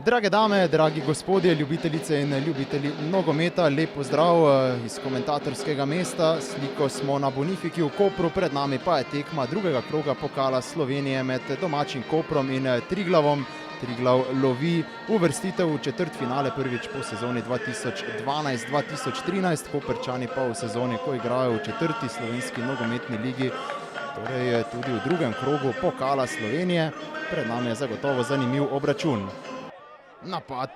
Drage dame, dragi gospodje, ljubitelice in ljubitelji nogometa, lep pozdrav iz komentatorskega mesta. Sliko smo na Bonifiki v Kopru, pred nami pa je tekma drugega kroga pokala Slovenije med domačim Koprom in Triglavom. Triglav lovi uvrstitev v četrtfinale prvič po sezoni 2012-2013, Koprčani pa v sezoni, ko igrajo v četrti slovenski nogometni ligi, torej tudi v drugem krogu pokala Slovenije. Pred nami je zagotovo zanimiv obračun. Napad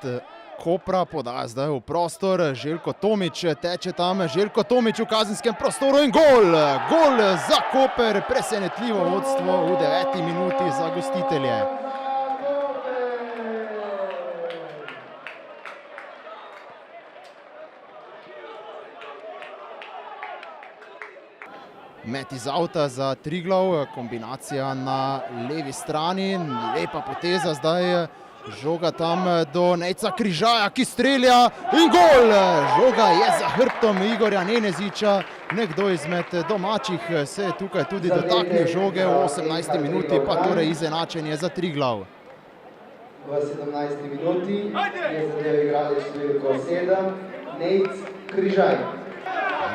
Kopra podaja zdaj v prostor, Željko Tomić teče tam, Željko Tomić v kazenskem prostoru in gol! Gol za Koper, presenetljivo vodstvo v 9. minuti za gostitelje. Met iz avta za Triglav, kombinacija na levi strani, lepa poteza zdaj. Žoga tam do Nejca Križaja, ki strelja in gol! Žoga je za hrbtom Igorja Neneziča. Nekdo izmed domačih se je tukaj tudi dotaknil žoge v 18. minuti, pa torej izenačenje za Triglav. V 17. minuti je zadev igralec številko 7, Nejc Križaj.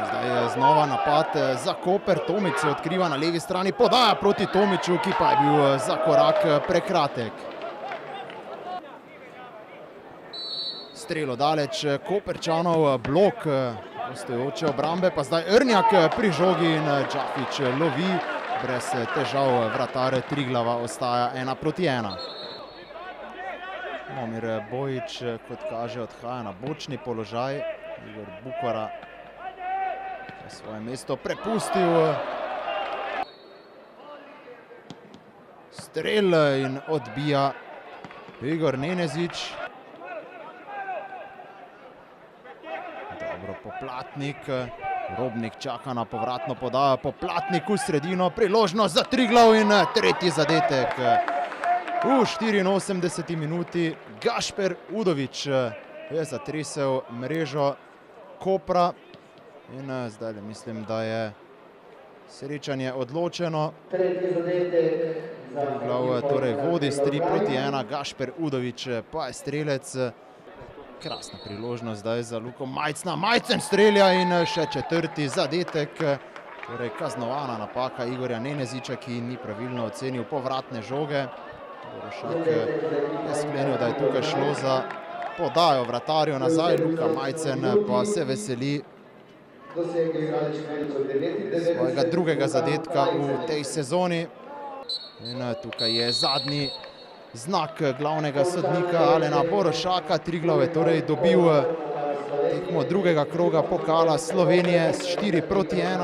Zdaj je znova napad za Koper, Tomić se odkriva na levi strani, podaja proti Tomiću, ki pa je bil za korak prekratek. Strelo daleč Koperčanov, blok gostujoče obrambe, pa zdaj Rnjak pri žogi in Džafić lovi. Brez težav vratar Triglava ostaja 1:1. Momir Bojić, kot kaže, odhaja na bočni položaj. Igor Bukvara je svoje mesto prepustil. Strel in odbija Igor Nenezič. Poplatnik, Robnik čaka na povratno podajo, Poplatnik v sredino, priložnost za Triglav in tretji zadetek. V 84. minuti Gašper Udovič je zatresel mrežo Kopra in zdaj mislim, da je srečanje odločeno. Triglav torej vodi s 3:1, Gašper Udovič pa je strelec. Krasna priložnost zdaj za Luko Majcna. Majcen strelja in še četrti zadetek. Torej kaznovana napaka Igorja Neneziča, ki ni pravilno ocenil povratne žoge. Borošak je sklenil, da je tukaj šlo za podajo vratarju nazaj. Luka Majcen pa se veseli svojega drugega zadetka v tej sezoni. In tukaj je zadnji znak glavnega sodnika Alena Borošaka. Triglav je torej dobil tekmo drugega kroga pokala Slovenije s 4:1.